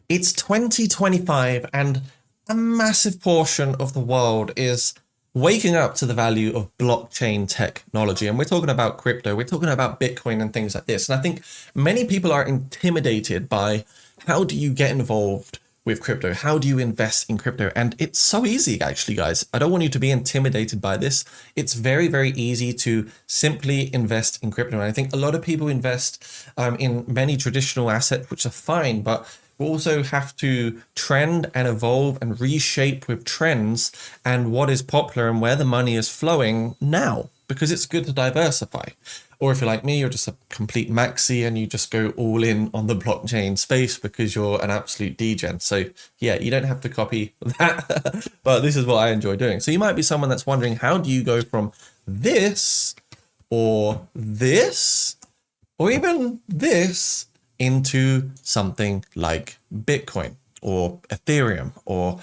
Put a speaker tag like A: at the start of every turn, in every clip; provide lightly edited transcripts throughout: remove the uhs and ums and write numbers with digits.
A: It's 2025 and a massive portion of the world is waking up to the value of blockchain technology. And we're talking about crypto, we're talking about Bitcoin and things like this. And I think many people are intimidated by how do you get involved with crypto? How do you invest in crypto? And it's so easy, actually, guys. I don't want you to be intimidated by this. It's very, very easy to simply invest in crypto. And I think a lot of people invest in many traditional assets, which are fine, but we also have to trend and evolve and reshape with trends and what is popular and where the money is flowing now, because it's good to diversify. Or if you're like me, you're just a complete maxi and you just go all in on the blockchain space because you're an absolute degen. So yeah, you don't have to copy that, but this is what I enjoy doing. So you might be someone that's wondering, how do you go from this or this or even this into something like Bitcoin or Ethereum or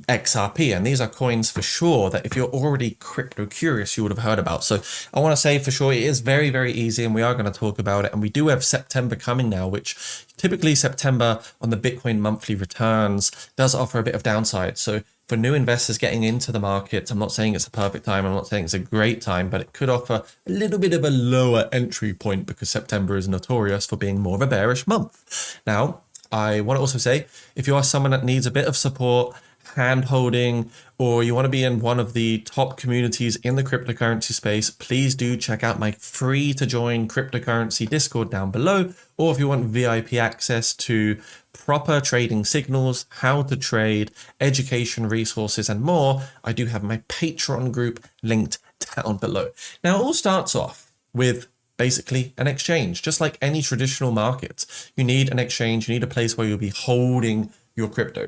A: XRP? And these are coins for sure that if you're already crypto curious, you would have heard about. So I want to say for sure, it is very, very easy, and we are going to talk about it. And we do have September coming now, which typically September on the Bitcoin monthly returns does offer a bit of downside. So for new investors getting into the market, I'm not saying it's a perfect time, I'm not saying it's a great time, but it could offer a little bit of a lower entry point because September is notorious for being more of a bearish month. Now, I want to also say, if you are someone that needs a bit of support, hand holding, or you want to be in one of the top communities in the cryptocurrency space, please do check out my free to join cryptocurrency Discord down below. Or if you want VIP access to proper trading signals, how to trade, education resources, and more, I do have my Patreon group linked down below. Now, it all starts off with basically an exchange. Just like any traditional market, you need an exchange, you need a place where you'll be holding your crypto.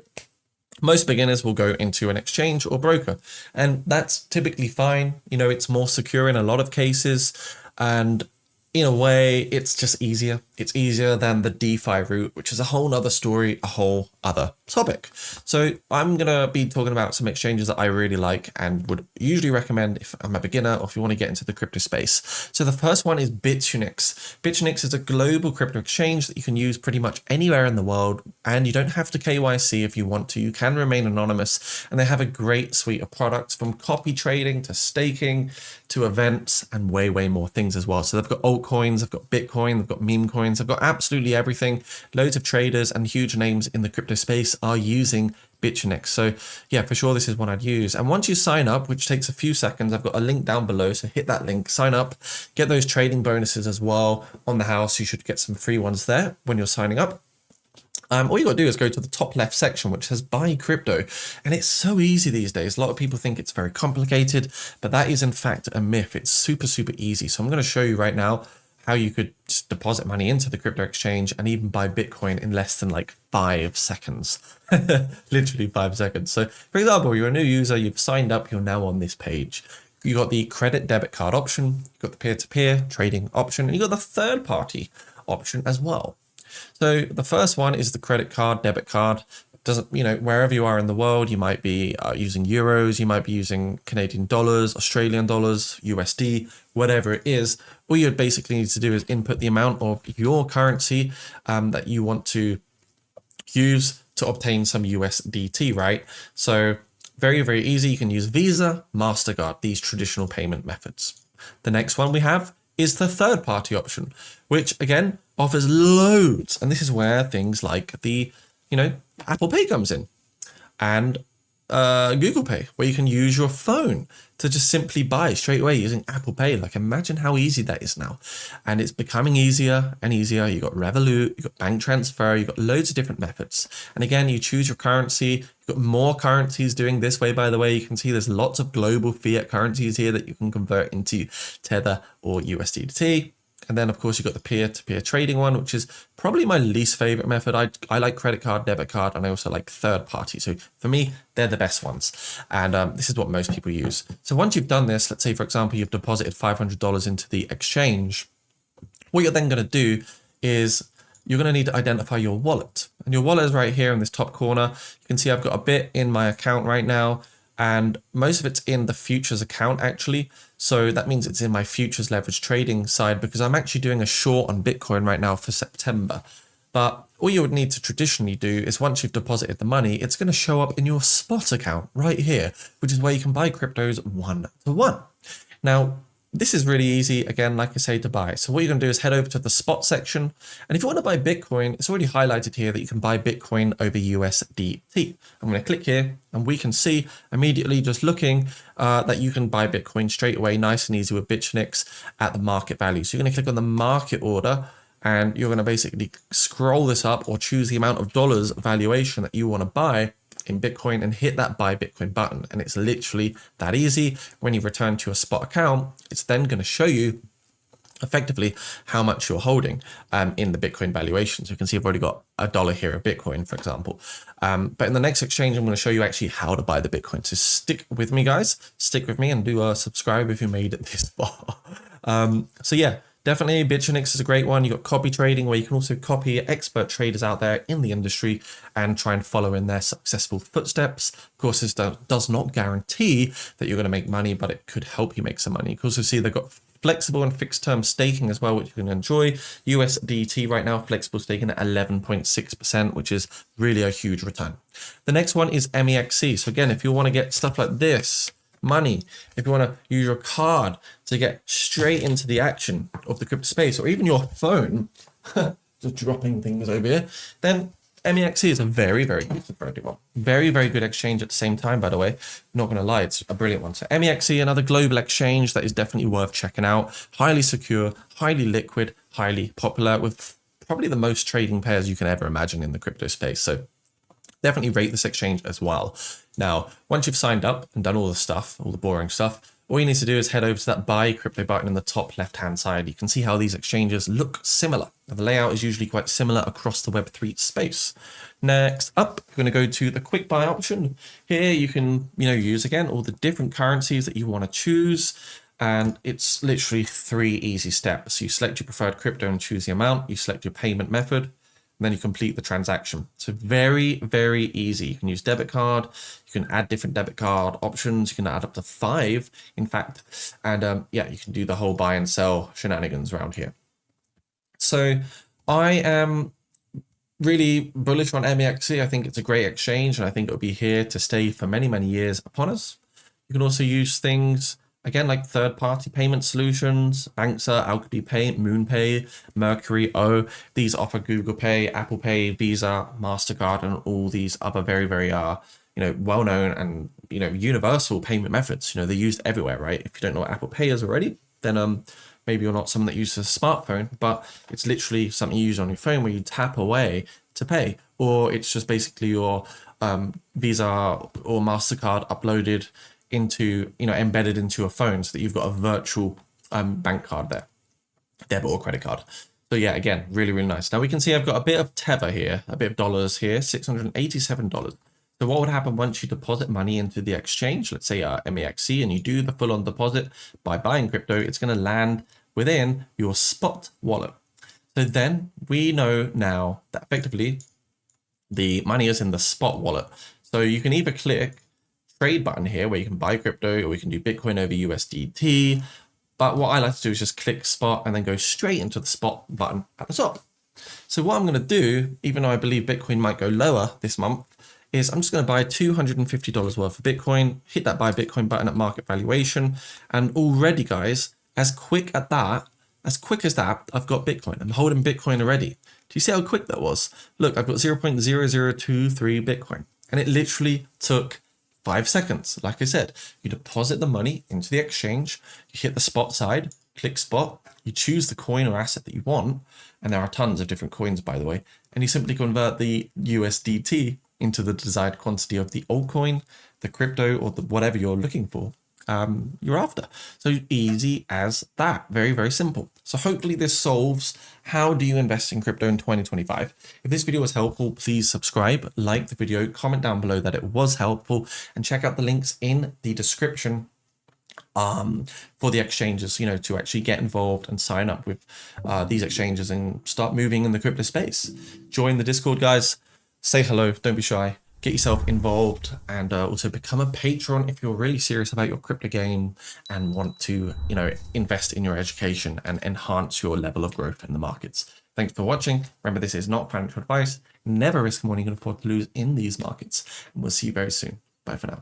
A: Most beginners will go into an exchange or broker, and that's typically fine. You know, it's more secure in a lot of cases, and in a way, it's just easier. It's easier than the DeFi route, which is a whole other story, a whole other topic. So I'm going to be talking about some exchanges that I really like and would usually recommend if I'm a beginner or if you want to get into the crypto space. So the first one is Bitunix. Bitunix is a global crypto exchange that you can use pretty much anywhere in the world, and you don't have to KYC if you want to. You can remain anonymous, and they have a great suite of products from copy trading to staking to events and way, way more things as well. So they've got altcoins, they've got Bitcoin, they've got meme coins, they've got absolutely everything. Loads of traders and huge names in the crypto space are using Bitunix. So yeah, for sure, this is one I'd use. And once you sign up, which takes a few seconds, I've got a link down below. So hit that link, sign up, get those trading bonuses as well on the house. You should get some free ones there when you're signing up. All you got to do is go to the top left section, which says buy crypto. And it's so easy these days. A lot of people think it's very complicated, but that is in fact a myth. It's super, super easy. So I'm going to show you right now how you could just deposit money into the crypto exchange and even buy Bitcoin in less than like 5 seconds. Literally 5 seconds. So for example, you're a new user, you've signed up, you're now on this page. You got the credit debit card option, you've got the peer-to-peer trading option, and you got the third party option as well. So the first one is the credit card, debit card. Doesn't, you know, wherever you are in the world, you might be using euros, you might be using Canadian dollars, Australian dollars, USD, whatever it is. All you basically need to do is input the amount of your currency that you want to use to obtain some USDT, right? So very, very easy. You can use Visa, MasterCard, these traditional payment methods. The next one we have is the third party option, which again offers loads. And this is where things like the, you know, Apple Pay comes in, and Google Pay, where you can use your phone to just simply buy straight away using Apple Pay. Like, imagine how easy that is now. And it's becoming easier and easier. You got Revolut, you got bank transfer, you got loads of different methods. And again, you choose your currency. You've got more currencies doing this way, by the way. You can see there's lots of global fiat currencies here that you can convert into Tether or USDT. And then, of course, you've got the peer-to-peer trading one, which is probably my least favorite method. I like credit card, debit card, and I also like third party. So for me, they're the best ones. And this is what most people use. So once you've done this, let's say, for example, you've deposited $500 into the exchange. What you're then going to do is you're going to need to identify your wallet. And your wallet is right here in this top corner. You can see I've got a bit in my account right now, and most of it's in the futures account actually. So that means it's in my futures leverage trading side, because I'm actually doing a short on Bitcoin right now for September. But all you would need to traditionally do is once you've deposited the money, it's going to show up in your spot account right here, which is where you can buy cryptos 1-to-1. Now, this is really easy, again, like I say, to buy. So what you're going to do is head over to the spot section. And if you want to buy Bitcoin, it's already highlighted here that you can buy Bitcoin over USDT. I'm going to click here and we can see immediately just looking that you can buy Bitcoin straight away, nice and easy with Bitunix at the market value. So you're going to click on the market order and you're going to basically scroll this up or choose the amount of dollars valuation that you want to buy in Bitcoin and hit that buy Bitcoin button. And it's literally that easy. When you return to your spot account, it's then going to show you effectively how much you're holding in the Bitcoin valuation. So you can see I've already got $1 here of Bitcoin, for example. But in the next exchange, I'm going to show you actually how to buy the Bitcoin. So stick with me, guys. Stick with me and do subscribe if you made it this far. So yeah. Definitely, Bitunix is a great one. You've got copy trading where you can also copy expert traders out there in the industry and try and follow in their successful footsteps. Of course, this does not guarantee that you're going to make money, but it could help you make some money. You can also see they've got flexible and fixed term staking as well, which you can enjoy. USDT right now, flexible staking at 11.6%, which is really a huge return. The next one is MEXC. So again, if you want to get stuff like this, money, if you want to use your card to get straight into the action of the crypto space, or even your phone, just dropping things over here, then MEXC is a very, very user-friendly one. Very, very good exchange at the same time, by the way. Not going to lie, it's a brilliant one. So MEXC, another global exchange that is definitely worth checking out. Highly secure, highly liquid, highly popular, with probably the most trading pairs you can ever imagine in the crypto space. So definitely rate this exchange as well. Now, once you've signed up and done all the stuff, all the boring stuff, all you need to do is head over to that buy crypto button in the top left-hand side. You can see how these exchanges look similar. Now, the layout is usually quite similar across the Web3 space. Next up, we're going to go to the quick buy option. Here you can, use again all the different currencies that you want to choose. And it's literally 3 easy steps. You select your preferred crypto and choose the amount. You select your payment method. And then you complete the transaction. So very, very easy. You can use debit card. You can add different debit card options. You can add up to 5, in fact. And yeah, you can do the whole buy and sell shenanigans around here. So I am really bullish on MEXC. I think it's a great exchange, and I think it'll be here to stay for many, many years upon us. You can also use things again, like third-party payment solutions, Banksa, Alchemy Pay, MoonPay, Mercury, these offer Google Pay, Apple Pay, Visa, MasterCard, and all these other very, very, well-known and, universal payment methods. They're used everywhere, right? If you don't know what Apple Pay is already, then maybe you're not someone that uses a smartphone, but it's literally something you use on your phone where you tap away to pay, or it's just basically your Visa or MasterCard uploaded into, embedded into a phone so that you've got a virtual bank card there, debit or credit card. So yeah, again, really, really nice. Now we can see I've got a bit of Tether here, a bit of dollars here, $687. So what would happen once you deposit money into the exchange, let's say MEXC, and you do the full-on deposit by buying crypto, it's going to land within your spot wallet. So then we know now that effectively the money is in the spot wallet. So you can either click trade button here where you can buy crypto, or you can do Bitcoin over USDT. But what I like to do is just click spot and then go straight into the spot button at the top. So what I'm going to do, even though I believe Bitcoin might go lower this month, is I'm just going to buy $250 worth of Bitcoin, hit that buy Bitcoin button at market valuation. And already, guys, as quick as that, I've got Bitcoin. I'm holding Bitcoin already. Do you see how quick that was? Look, I've got 0.0023 Bitcoin. And it literally took 5 seconds. Like I said, you deposit the money into the exchange, you hit the spot side, click spot, you choose the coin or asset that you want, and there are tons of different coins, by the way, and you simply convert the USDT into the desired quantity of the altcoin, the crypto, or the whatever you're looking for. You're after. So easy as that. Very, very simple. So hopefully this solves how do you invest in crypto in 2025. If this video was helpful, please subscribe, like the video, comment down below that it was helpful, and check out the links in the description for the exchanges, to actually get involved and sign up with these exchanges and start moving in the crypto space. Join the Discord, guys. Say hello. Don't be shy. Get yourself involved, and also become a patron if you're really serious about your crypto game and want to, invest in your education and enhance your level of growth in the markets. Thanks for watching. Remember, this is not financial advice. Never risk more than you can afford to lose in these markets. And we'll see you very soon. Bye for now.